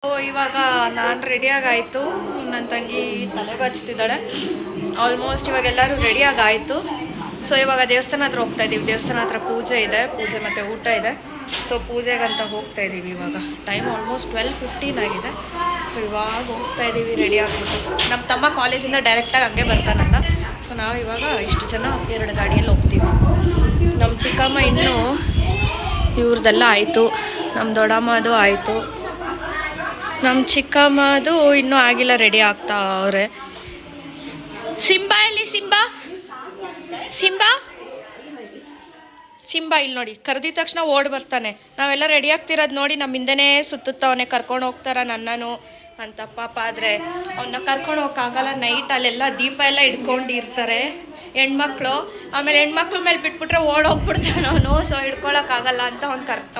ಇವಾಗ ನಾನು ರೆಡಿಯಾಗಾಯಿತು. ನನ್ನ ತಂಗಿ ತಲೆ ಬಚ್ತಿದ್ದಾಳೆ. ಆಲ್ಮೋಸ್ಟ್ ಇವಾಗ ಎಲ್ಲರೂ ರೆಡಿಯಾಗಾಯಿತು. ಸೊ ಇವಾಗ ದೇವಸ್ಥಾನ ಹತ್ರ ಹೋಗ್ತಾ ಇದ್ದೀವಿ. ದೇವಸ್ಥಾನ ಹತ್ರ ಪೂಜೆ ಇದೆ, ಪೂಜೆ ಮತ್ತು ಊಟ ಇದೆ. ಸೊ ಪೂಜೆಗಂತ ಹೋಗ್ತಾ ಇದ್ದೀವಿ. ಇವಾಗ ಟೈಮ್ ಆಲ್ಮೋಸ್ಟ್ 12:15 ಆಗಿದೆ. ಸೊ ಇವಾಗ ಹೋಗ್ತಾ ಇದ್ದೀವಿ ರೆಡಿ ಆಗ್ಬಿಟ್ಟು. ನಮ್ಮ ತಮ್ಮ ಕಾಲೇಜಿಂದ ಡೈರೆಕ್ಟಾಗಿ ಹಂಗೆ ಬರ್ತಾನಂತ. ಸೊ ನಾವು ಇವಾಗ ಇಷ್ಟು ಜನ 2 ಗಾಡಿಯಲ್ಲಿ ಹೋಗ್ತೀವಿ. ನಮ್ಮ ಚಿಕ್ಕಮ್ಮ ಇನ್ನೂ ಇವ್ರದ್ದೆಲ್ಲ ಆಯಿತು, ನಮ್ಮ ದೊಡ್ಡಮ್ಮದು ಆಯಿತು, ನಮ್ಮ ಚಿಕ್ಕಮ್ಮದು ಇನ್ನೂ ಆಗಿಲ್ಲ, ರೆಡಿ ಆಗ್ತಾ ಅವ್ರೆ. ಸಿಂಬಾ ಎಲ್ಲಿ? ಸಿಂಬಾ ಸಿಂಬಾ ಸಿಂಬಾ ಇಲ್ಲಿ ನೋಡಿ, ಕರೆದಿದ ತಕ್ಷಣ ಓಡ್ ಬರ್ತಾನೆ. ನಾವೆಲ್ಲ ರೆಡಿ ಆಗ್ತಿರೋದು ನೋಡಿ ನಮ್ಮ ಹಿಂದೆನೇ ಸುತ್ತುತ್ತವನೆ, ಕರ್ಕೊಂಡು ಹೋಗ್ತಾರ ನನ್ನನು ಅಂತ. ಪಾಪ ಆದರೆ ಅವನ್ನ ಕರ್ಕೊಂಡು ಹೋಗೋಕ್ಕಾಗಲ್ಲ. ನೈಟ್ ಅಲ್ಲೆಲ್ಲ ದೀಪ ಎಲ್ಲ ಇಟ್ಕೊಂಡಿರ್ತಾರೆ ಹೆಣ್ಮಕ್ಳು. ಆಮೇಲೆ ಹೆಣ್ಮಕ್ಳ ಮೇಲೆ ಬಿಟ್ಬಿಟ್ರೆ ಓಡೋಗ್ಬಿಡ್ತಾನೆ ಅವನು. ಸೊ ಹಿಡ್ಕೊಳಕ್ಕಾಗಲ್ಲ ಅಂತ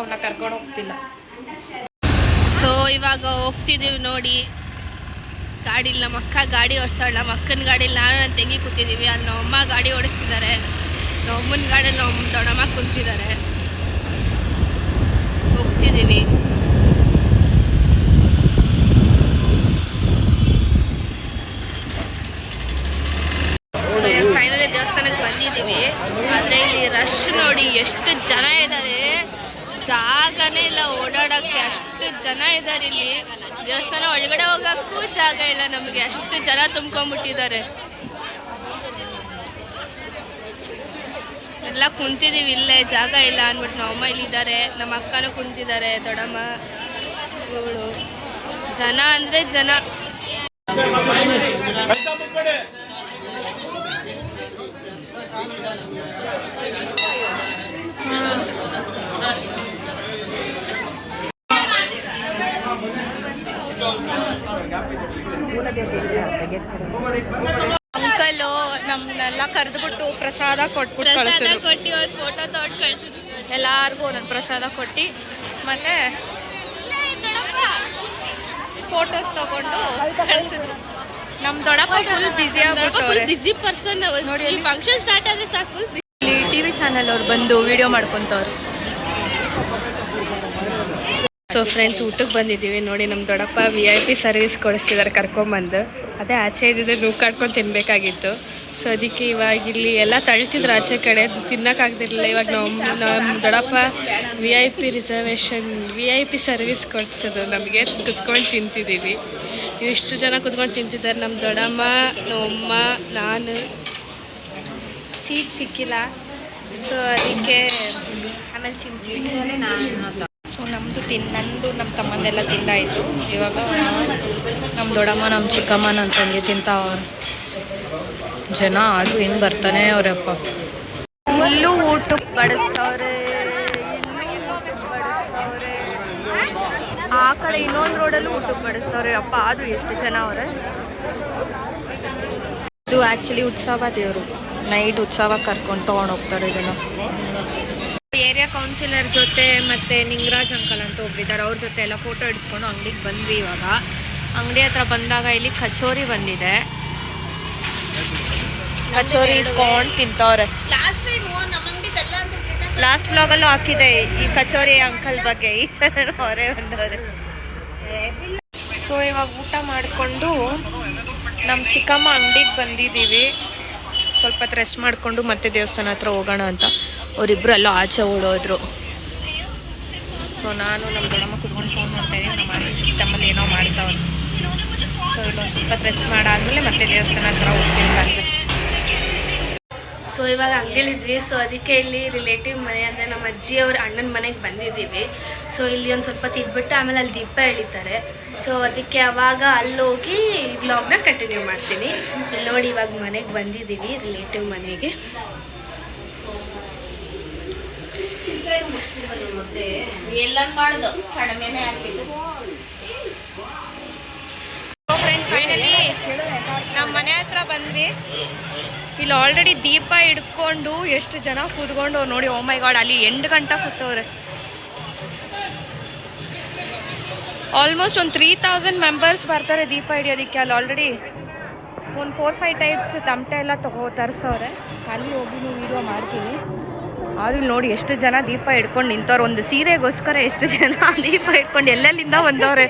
ಅವನ್ನ ಕರ್ಕೊಂಡು ಹೋಗ್ತಿಲ್ಲ. ಸೊ ಇವಾಗ ಹೋಗ್ತಿದ್ದೀವಿ ನೋಡಿ. ಗಾಡೀಲಿ ನಮ್ಮ ಅಕ್ಕ ಗಾಡಿ ಓಡಿಸ್ತಾಳೆ. ನಮ್ಮ ಅಕ್ಕನ ಗಾಡೀಲಿ ನಾನು ನನ್ನ ತಂಗಿ ಕೂತಿದ್ದೀವಿ. ಅಲ್ಲಿ ನಮ್ಮಮ್ಮ ಗಾಡಿ ಓಡಿಸ್ತಿದ್ದಾರೆ. ನಮ್ಮಮ್ಮನ ಗಾಡಿಯಲ್ಲಿ ನಮ್ಮ ದೊಡ್ಡಮ್ಮ ಕುಂತಿದ್ದಾರೆ. ಹೋಗ್ತಿದ್ದೀವಿ. ಸೊ ಫೈನಲಿ ದೇವಸ್ಥಾನಕ್ಕೆ ಬಂದಿದ್ದೀವಿ. ಆದರೆ ಇಲ್ಲಿ ರಶ್ ನೋಡಿ, ಎಷ್ಟು ಜನ ಇದ್ದಾರೆ. ಜಾಗನೇ ಇಲ್ಲ ಓಡಾಡೋಕ್ಕೆ, ಅಷ್ಟು ಜನ ಇದ್ದಾರೆ ಇಲ್ಲಿ. ದೇವಸ್ಥಾನ ಒಳಗಡೆ ಹೋಗೋಕ್ಕೂ ಜಾಗ ಇಲ್ಲ ನಮಗೆ, ಅಷ್ಟು ಜನ ತುಂಬ್ಕೊಂಡ್ಬಿಟ್ಟಿದ್ದಾರೆ. ಎಲ್ಲ ಕುಂತಿದ್ದೀವಿ ಇಲ್ಲೇ, ಜಾಗ ಇಲ್ಲ ಅಂದ್ಬಿಟ್ಟು ನಮ್ಮಮ್ಮ ಇಲ್ಲಿದ್ದಾರೆ, ನಮ್ಮ ಅಕ್ಕನೂ ಕುಂತಿದ್ದಾರೆ, ದೊಡ್ಡಮ್ಮ ಇವಳು. ಜನ ಅಂದರೆ ಜನ. ಅಂಕಲು ನಮ್ಮನ್ನೆಲ್ಲ ಕರೆದ್ಬಿಟ್ಟು ಪ್ರಸಾದ ಕೊಟ್ಬಿಟ್ಟು ಕಳಿಸಿದ್ರು. ಕೊಟ್ಟು ಒಂದು ಫೋಟೋ ತೊಗೊಂಡು ಕಳಿಸಿದ್ರು. ಎಲ್ಲಾರ್ಗು ಒಂದೊಂದು ಪ್ರಸಾದ ಕೊಟ್ಟು ಮತ್ತೆ ಫೋಟೋಸ್ ತಗೊಂಡು ಕಳಿಸಿದ್ರು. ನಮ್ಮ ದೊಡ್ಡಪ್ಪ ಫುಲ್ ಬ್ಯುಸಿ ಆಗ್ಬಿಟ್ಟವ್ರೆ. ಬಿಸಿ ಪರ್ಸನ್ ನೋಡಿ. ಫಂಕ್ಷನ್ ಸ್ಟಾರ್ಟ್ ಆದರೆ ಸಾಕು ಫುಲ್ ಬಿಸಿ. TV ಚಾನೆಲ್ ಅವ್ರು ಬಂದು ವಿಡಿಯೋ ಮಾಡ್ಕೊತವ್ರು. ಸೊ ಫ್ರೆಂಡ್ಸ್, ಊಟಕ್ಕೆ ಬಂದಿದ್ದೀವಿ ನೋಡಿ. ನಮ್ಮ ದೊಡ್ಡಪ್ಪ VIP ಸರ್ವಿಸ್ ಕೊಡಿಸ್ತಿದ್ದಾರೆ ಕರ್ಕೊಂಬಂದು. ಅದೇ ಆಚೆ ಇದ್ದಿದ್ರೆ ನೀವು ಕಟ್ಕೊಂಡು ತಿನ್ನಬೇಕಾಗಿತ್ತು. ಸೊ ಅದಕ್ಕೆ ಇವಾಗ ಇಲ್ಲಿ ಎಲ್ಲ ತಳ್ತಿದ್ರು ಆಚೆ ಕಡೆ, ತಿನ್ನೋಕ್ಕಾಗ್ತಿರ್ಲಿಲ್ಲ. ಇವಾಗ ನಮ್ಮ ದೊಡ್ಡಪ್ಪ VIP ಸರ್ವಿಸ್ ಕೊಡಿಸೋದು ನಮಗೆ. ಕುತ್ಕೊಂಡು ತಿಂತಿದ್ದೀವಿ. ಇಷ್ಟು ಜನ ಕುತ್ಕೊಂಡು ತಿಂತಿದ್ದಾರೆ. ನಮ್ಮ ದೊಡ್ಡಮ್ಮ, ನಮ್ಮಮ್ಮ, ನಾನು. ಸೀಟ್ ಸಿಕ್ಕಿಲ್ಲ, ಸೊ ಅದಕ್ಕೆ ಆಮೇಲೆ ತಿಂತೀವಿ. ಸೊ ನಂದು ನಮ್ಮ ತಮ್ಮಂದೆಲ್ಲ ತಿಂದಾಯಿತು. ಇವಾಗ ನಮ್ಮ ದೊಡ್ಡಮ್ಮ, ನಮ್ಮ ಚಿಕ್ಕಮ್ಮ, ನನ್ನ ತಂಗಿ ತಿಂತಾವ್ರು. ಜನ ಅದು ಹೆಂಗೆ ಬರ್ತಾನೆ ಅವರಪ್ಪ. ಇಲ್ಲೂ ಊಟಕ್ಕೆ ಬಡಿಸ್ತವ್ರೆ, ಆ ಕಡೆ ಇನ್ನೊಂದು ರೋಡಲ್ಲೂ ಊಟಕ್ಕೆ ಬಡಿಸ್ತವ್ರೆ. ಅಪ್ಪ ಅದು ಎಷ್ಟು ಜನ ಅವ್ರೆ. ಇದು ಆ್ಯಕ್ಚುಲಿ ಉತ್ಸವ ದೇವರು. ನೈಟ್ ಉತ್ಸವ ಕರ್ಕೊಂಡು ತೊಗೊಂಡು ಹೋಗ್ತಾರೆ ಇದನ್ನು. ಏರಿಯಾ ಕೌನ್ಸಿಲರ್ ಜೊತೆ ಮತ್ತು ನಿಂಗರಾಜ್ ಅಂಕಲ್ ಅಂತ ಒಬ್ಬಿದ್ದಾರೆ, ಅವ್ರ ಜೊತೆ ಎಲ್ಲ ಫೋಟೋ ಹಿಡಿಸ್ಕೊಂಡು ಅಂಗಡಿಗೆ ಬಂದ್ವಿ. ಇವಾಗ ಅಂಗಡಿ ಹತ್ರ ಬಂದಾಗ ಇಲ್ಲಿ ಕಚೋರಿ ಬಂದಿದೆ. ಕಚೋರಿ ಇಸ್ಕೊಂಡು ತಿಂತವ್ರೆ. ಲಾಸ್ಟ್ ಬ್ಲಾಗಲ್ಲೂ ಹಾಕಿದೆ ಈ ಕಚೋರಿ ಅಂಕಲ್ ಬಗ್ಗೆ. ಈ ಸಲ ಅವರೇ ಬಂದವ್ರೆ. ಸೊ ಇವಾಗ ಊಟ ಮಾಡಿಕೊಂಡು ನಮ್ಮ ಚಿಕ್ಕಮ್ಮ ಅಂಗಡಿಗೆ ಬಂದಿದ್ದೀವಿ. ಸ್ವಲ್ಪ ಹೊತ್ತು ರೆಸ್ಟ್ ಮಾಡಿಕೊಂಡು ಮತ್ತೆ ದೇವಸ್ಥಾನ ಹತ್ರ ಹೋಗೋಣ ಅಂತ. ಅವರಿಬ್ಬರು ಎಲ್ಲೋ ಆಚೆ ಓಡೋದ್ರು. ಸೊ ನಾನು ನಮ್ಮ ದೊಡ್ಡಮ್ಮ ಕುತ್ಕೊಂಡು ಫೋನ್ ಮಾಡ್ತಾಯಿದ್ದೀವಿ. ನಮ್ಮ ಮನೆ ಸಿಸ್ಟಮಲ್ಲಿ ಏನೋ ಮಾಡ್ತಾವ್ರೆ. ಸೊ ಇಲ್ಲೊಂದು ಸ್ವಲ್ಪ ರೆಸ್ಟ್ ಮಾಡಾದ್ಮೇಲೆ ಮತ್ತೆ ದೇವಸ್ಥಾನ ಹತ್ರ ಹೋಗ್ತೀವಿ ಸಂಜೆ. ಸೊ ಇವಾಗ ಅಂಗಡಿಲಿದ್ವಿ. ಸೊ ಅದಕ್ಕೆ ಇಲ್ಲಿ ರಿಲೇಟಿವ್ ಮನೆ ಅಂದರೆ ನಮ್ಮ ಅಜ್ಜಿಯವ್ರ ಅಣ್ಣನ ಮನೆಗೆ ಬಂದಿದ್ದೀವಿ. ಸೊ ಇಲ್ಲಿ ಒಂದು ಸ್ವಲ್ಪ ತಿದ್ಬಿಟ್ಟು ಆಮೇಲೆ ಅಲ್ಲಿ ದೀಪ ಎಳಿತಾರೆ. ಸೊ ಅದಕ್ಕೆ ಅವಾಗ ಅಲ್ಲೋಗಿ ವ್ಲಾಗ್ನ ಕಂಟಿನ್ಯೂ ಮಾಡ್ತೀನಿ. ಇಲ್ಲಿ ನೋಡಿ, ಇವಾಗ ಮನೆಗೆ ಬಂದಿದ್ದೀವಿ, ರಿಲೇಟಿವ್ ಮನೆಗೆ. ಎಲ್ಲ ಮಾಡೋದು ಕಡಿಮೆನೇ ಆಗ್ತಿದೆ. ಫ್ರೆಂಡ್ಸ್, ಫೈನಲಿ ನಮ್ಮ ಮನೆ ಹತ್ರ ಬಂದ್ವಿ. ಇಲ್ಲಿ ಆಲ್ರೆಡಿ ದೀಪ ಹಿಡ್ಕೊಂಡು ಎಷ್ಟು ಜನ ಕೂತ್ಕೊಂಡು ನೋಡಿ. ಓ ಮೈ ಗಾಡ್, ಅಲ್ಲಿ 8 ಗಂಟೆ ಕೂತವ್ರೆ. ಆಲ್ಮೋಸ್ಟ್ ಒಂದು 3000 ಮೆಂಬರ್ಸ್ ಬರ್ತಾರೆ ದೀಪ ಹಿಡಿಯೋದಕ್ಕೆ. ಅಲ್ಲಿ ಆಲ್ರೆಡಿ ಒಂದು 4-5 ಟೈಪ್ಸ್ ತಮಟೆ ಎಲ್ಲ ತರಿಸವ್ರೆ. ಅಲ್ಲಿ ಹೋಗಿ ನೀವು ವೀಡಿಯೋ ಮಾಡ್ತೀನಿ. ಆದ್ರೆ ನೋಡಿ ಎಷ್ಟು ಜನ ದೀಪ ಹಿಡ್ಕೊಂಡು ನಿಂತವ್ರು. ಒಂದು ಸೀರೆಗೋಸ್ಕರ ಎಷ್ಟು ಜನ ದೀಪ ಹಿಡ್ಕೊಂಡು ಎಲ್ಲೆಲ್ಲಿಂದ ಬಂದವ್ರೆ.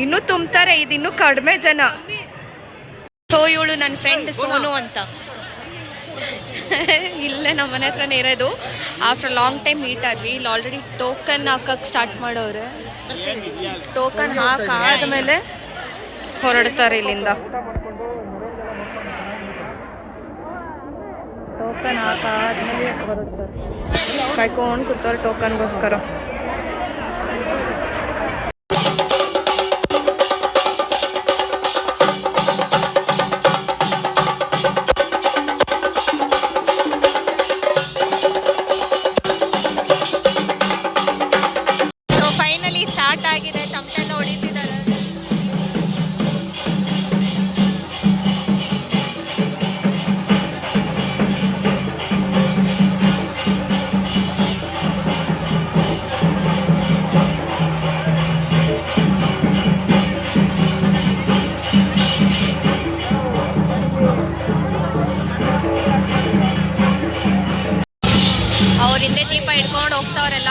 ಇನ್ನೂ ತುಂಬ್ತಾರೆ, ಇದು ಇನ್ನೂ ಕಡಿಮೆ ಜನ. ಸೊ ಇವಳು ನನ್ನ ಫ್ರೆಂಡ್ ಸೋನು ಅಂತ. ಇಲ್ಲೇ ನಮ್ಮ ಮನೆ ಹತ್ರನೇ ಇರೋದು. ಆಫ್ಟರ್ ಲಾಂಗ್ ಟೈಮ್ ಮೀಟ್ ಆದ್ವಿ. ಇಲ್ಲಿ ಆಲ್ರೆಡಿ ಟೋಕನ್ ಹಾಕಕ್ಕೆ ಸ್ಟಾರ್ಟ್ ಮಾಡೋರೆ. ಟೋಕನ್ ಹಾಕಾದ್ಮೇಲೆ ಹೊರಡ್ತಾರೆ ಇಲ್ಲಿಂದ. ಟೋಕನ್ ಹಾಕಾದ್ಮೇಲೆ ಹೊರಡ್ತಾರೆ. ಕಾಯ್ಕೊಂಡು ಕೂತವ್ರೆ ಟೋಕನ್ಗೋಸ್ಕರ. ಆಗಿದೆ, ತಮಟೆಲ್ಲ ಹೊಡಿತಿದ್ದಾರೆ. ಅವ್ರ ಹಿಂದೆ ದೀಪ ಹಿಡ್ಕೊಂಡು ಹೋಗ್ತಾವ್ರೆಲ್ಲ.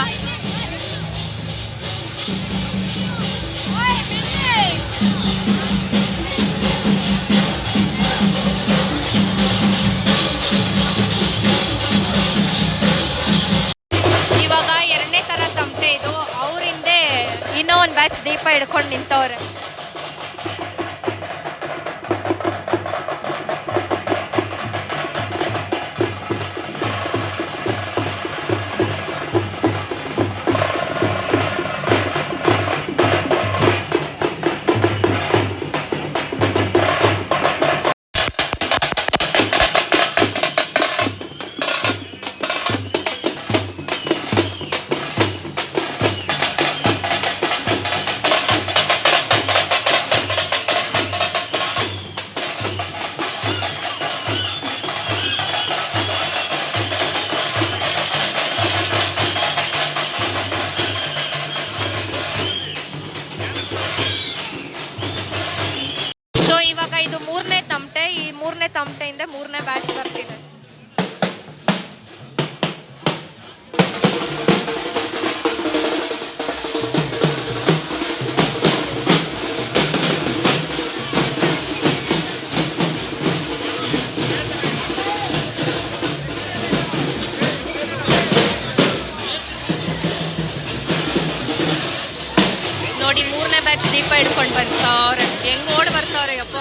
ಇವಾಗ ಎರಡನೇ ತರ ತಮಟೆ ಇದು. ಅವ್ರ ಹಿಂದೆ ಇನ್ನೂ ಒಂದು ಬ್ಯಾಚ್ ದೀಪ ಹಿಡ್ಕೊಂಡು ನಿಂತವ್ರೆ. ಇದು ಮೂರನೇ ತಮಟೆ. ಈ ಮೂರನೇ ತಮಟೆಯಿಂದ ಮೂರನೇ ಬ್ಯಾಚ್ ಬರ್ತಿದೆ. ನೋಡಿ ಮೂರನೇ ಬ್ಯಾಚ್ ದೀಪ ಹಿಡ್ಕೊಂಡು ಬರ್ತಾವ್ರೆ. ಹೆಂಗ್ ಓಡ್ ಬರ್ತಾವ್ರೆ ಯಪ್ಪ.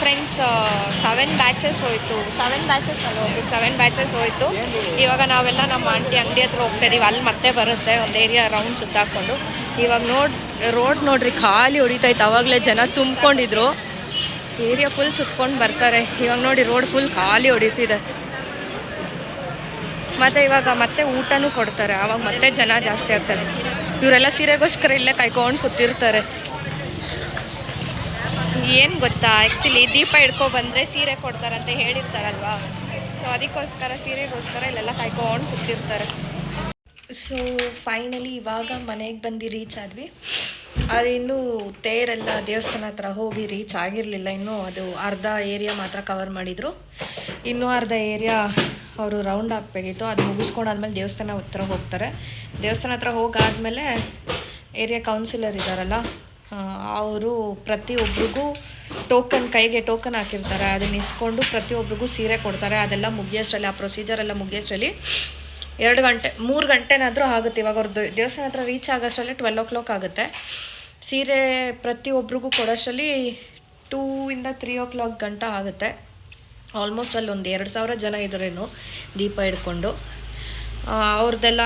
ಫ್ರೆಂಡ್ಸ್ 7 ಬ್ಯಾಚಸ್ ಹೋಯಿತು 7 ಬ್ಯಾಚಸ್ ಅಲ್ಲಿ ಹೋಗಿದ್ದು 7 ಬ್ಯಾಚಸ್ ಹೋಯಿತು. ಇವಾಗ ನಾವೆಲ್ಲ ನಮ್ಮ ಆಂಟಿ ಅಂಗಡಿ ಹತ್ರ ಹೋಗ್ತಾ ಇದೀವಿ. ಅಲ್ಲಿ ಮತ್ತೆ ಬರುತ್ತೆ ಒಂದು ಏರಿಯಾ ರೌಂಡ್ ಸುತ್ತಾಕೊಂಡು. ಇವಾಗ ರೋಡ್ ನೋಡ್ರಿ ಖಾಲಿ ಹೊಡಿತೈತೆ. ಆವಾಗಲೇ ಜನ ತುಂಬ್ಕೊಂಡಿದ್ರು. ಏರಿಯಾ ಫುಲ್ ಸುತ್ಕೊಂಡು ಬರ್ತಾರೆ. ಇವಾಗ ನೋಡಿ ರೋಡ್ ಫುಲ್ ಖಾಲಿ ಹೊಡಿತಿದೆ. ಮತ್ತು ಇವಾಗ ಮತ್ತೆ ಊಟನೂ ಕೊಡ್ತಾರೆ. ಆವಾಗ ಮತ್ತೆ ಜನ ಜಾಸ್ತಿ ಆಗ್ತಾರೆ. ಇವರೆಲ್ಲ ಸೀರೆಗೋಸ್ಕರ ಇಲ್ಲೇ ಕಾಯ್ಕೊಂಡು ಕೂತಿರ್ತಾರೆ. ಏನು ಗೊತ್ತಾ, ಆ್ಯಕ್ಚುಲಿ ದೀಪ ಬಂದರೆ ಸೀರೆ ಕೊಡ್ತಾರಂತ ಹೇಳಿರ್ತಾರಲ್ವಾ. ಸೊ ಅದಕ್ಕೋಸ್ಕರ ಸೀರೆಗೋಸ್ಕರ ಇಲ್ಲೆಲ್ಲ ಕಾಯ್ಕೊಂಡು ಕೂತಿರ್ತಾರೆ. ಸೊ ಫೈನಲಿ ಇವಾಗ ಮನೆಗೆ ಬಂದು ರೀಚ್ ಆದ್ವಿ. ಅದು ಇನ್ನೂ ತೇರೆಲ್ಲ ದೇವಸ್ಥಾನ ಹತ್ರ ಹೋಗಿ ರೀಚ್ ಆಗಿರಲಿಲ್ಲ. ಇನ್ನೂ ಅದು ಅರ್ಧ ಏರಿಯಾ ಮಾತ್ರ ಕವರ್ ಮಾಡಿದರು. ಇನ್ನೂ ಅರ್ಧ ಏರಿಯಾ ಅವರು ರೌಂಡ್ ಹಾಕ್ಬೇಕಿತ್ತು. ಅದು ಮುಗಿಸ್ಕೊಂಡಾದ್ಮೇಲೆ ದೇವಸ್ಥಾನ ಹತ್ರ ಹೋಗ್ತಾರೆ. ದೇವಸ್ಥಾನ ಹತ್ರ ಹೋಗಾದ್ಮೇಲೆ ಏರಿಯಾ ಕೌನ್ಸಿಲರ್ ಇದ್ದಾರಲ್ಲ, ಅವರು ಪ್ರತಿಯೊಬ್ಬರಿಗೂ ಕೈಗೆ ಟೋಕನ್ ಹಾಕಿರ್ತಾರೆ. ಅದನ್ನ ಇಸ್ಕೊಂಡು ಪ್ರತಿಯೊಬ್ಬರಿಗೂ ಸೀರೆ ಕೊಡ್ತಾರೆ. ಅದೆಲ್ಲ ಮುಗಿಯೋಷ್ಟರಲ್ಲಿ, ಆ ಪ್ರೊಸೀಜರೆಲ್ಲ ಮುಗಿಯೋಷ್ಟರಲ್ಲಿ 3 ಗಂಟೆನಾದರೂ ಆಗುತ್ತೆ. ಇವಾಗ ಅವ್ರದ್ದು ದೇವಸ್ಥಾನ ಹತ್ರ ರೀಚ್ ಆಗೋಷ್ಟರಲ್ಲಿ 12 o'clock ಆಗುತ್ತೆ. ಸೀರೆ ಪ್ರತಿಯೊಬ್ಬರಿಗೂ ಕೊಡೋಷ್ಟರಲ್ಲಿ 2 ಇಂದ 3 o'clock ಗಂಟ ಆಗುತ್ತೆ. ಆಲ್ಮೋಸ್ಟ್ ಅಲ್ಲಿ ಒಂದು 2,000 ಜನ ಇದ್ರೇನು ದೀಪ ಹಿಡ್ಕೊಂಡು. ಅದೆಲ್ಲ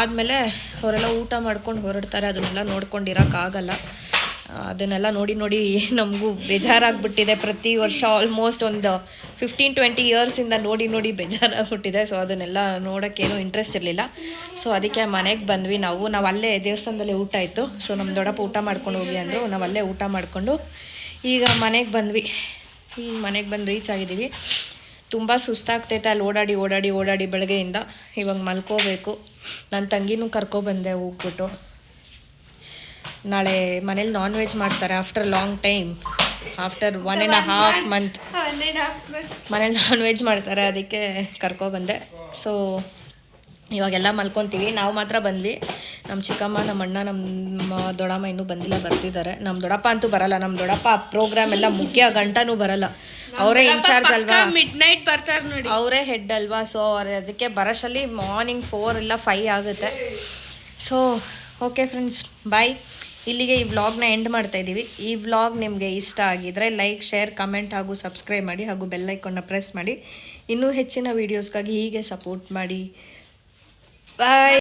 ಆದಮೇಲೆ ಅವರೆಲ್ಲ ಊಟ ಮಾಡ್ಕೊಂಡು ಹೊರಡ್ತಾರೆ. ಅದನ್ನೆಲ್ಲ ನೋಡ್ಕೊಂಡಿರೋಕ್ಕಾಗಲ್ಲ. ಅದನ್ನೆಲ್ಲ ನೋಡಿ ನಮಗೂ ಬೇಜಾರಾಗ್ಬಿಟ್ಟಿದೆ. ಪ್ರತಿ ವರ್ಷ ಆಲ್ಮೋಸ್ಟ್ ಒಂದು 15-20 ಇಯರ್ಸಿಂದ ನೋಡಿ ಬೇಜಾರಾಗ್ಬಿಟ್ಟಿದೆ. ಸೊ ಅದನ್ನೆಲ್ಲ ನೋಡೋಕ್ಕೇನು ಇಂಟ್ರೆಸ್ಟ್ ಇರಲಿಲ್ಲ. ಸೊ ಅದಕ್ಕೆ ಮನೆಗೆ ಬಂದ್ವಿ. ನಾವು ಅಲ್ಲೇ ದೇವಸ್ಥಾನದಲ್ಲೇ ಊಟ ಇತ್ತು. ಸೊ ನಮ್ಮ ದೊಡ್ಡಪ್ಪ ಊಟ ಮಾಡ್ಕೊಂಡು ಹೋಗಿ ಅಂದರು. ನಾವು ಅಲ್ಲೇ ಊಟ ಮಾಡಿಕೊಂಡು ಈಗ ಮನೆಗೆ ಬಂದ್ವಿ. ಈಗ ಮನೆಗೆ ಬಂದು ರೀಚ್ ಆಗಿದ್ದೀವಿ. ತುಂಬ ಸುಸ್ತಾಗ್ತೈತೆ ಅಲ್ಲಿ ಓಡಾಡಿ ಬೆಳಗ್ಗೆಯಿಂದ. ಇವಾಗ ಮಲ್ಕೋಬೇಕು. ನನ್ನ ತಂಗಿನೂ ಕರ್ಕೊಬಂದೆ ಹೋಗ್ಬಿಟ್ಟು. ನಾಳೆ ಮನೇಲಿ ನಾನ್ ವೆಜ್ ಮಾಡ್ತಾರೆ. After long time, after 1.5 month ಮನೇಲಿ ನಾನ್ ವೆಜ್ ಮಾಡ್ತಾರೆ. ಅದಕ್ಕೆ ಕರ್ಕೊಬಂದೆ. ಸೊ ಇವಾಗೆಲ್ಲ ಮಲ್ಕೊತೀವಿ. ನಾವು ಮಾತ್ರ ಬಂದ್ವಿ. ನಮ್ಮ ಚಿಕ್ಕಮ್ಮ, ನಮ್ಮ ಅಣ್ಣ, ನಮ್ಮ ದೊಡ್ಡಮ್ಮ ಇನ್ನೂ ಬಂದಿಲ್ಲ, ಬರ್ತಿದ್ದಾರೆ. ನಮ್ಮ ದೊಡ್ಡಪ್ಪ ಅಂತೂ ಬರಲ್ಲ. ನಮ್ಮ ದೊಡ್ಡಪ್ಪ ಪ್ರೋಗ್ರಾಮ್ ಎಲ್ಲ ಮುಖ್ಯ ಗಂಟನೂ ಬರಲ್ಲ. ಅವರೇ ಇನ್ಚಾರ್ಜ್ ಅಲ್ವಾ, ಮಿಡ್ನೈಟ್ ಬರ್ತಾರೆ ನೋಡಿ, ಅವರೇ ಹೆಡ್ ಅಲ್ವಾ. ಸೊ ಅದಕ್ಕೆ ಬರೋಷ್ಟರಲ್ಲಿ ಮಾರ್ನಿಂಗ್ 4 ಇಲ್ಲ 5 ಆಗುತ್ತೆ. ಸೊ ಓಕೆ ಫ್ರೆಂಡ್ಸ್, ಬಾಯ್. ಇಲ್ಲಿಗೆ ಈ ವ್ಲಾಗ್ನ ಎಂಡ್ ಮಾಡ್ತಾ ಇದ್ದೀವಿ. ಈ ವ್ಲಾಗ್ ನಿಮಗೆ ಇಷ್ಟ ಆಗಿದ್ರೆ ಲೈಕ್, ಶೇರ್, ಕಮೆಂಟ್ ಹಾಗೂ ಸಬ್ಸ್ಕ್ರೈಬ್ ಮಾಡಿ ಹಾಗೂ ಬೆಲ್ ಐಕಾನ್ನ ಪ್ರೆಸ್ ಮಾಡಿ. ಇನ್ನೂ ಹೆಚ್ಚಿನ ವೀಡಿಯೋಸ್ಗಾಗಿ ಹೀಗೆ ಸಪೋರ್ಟ್ ಮಾಡಿ. ಬಾಯ್.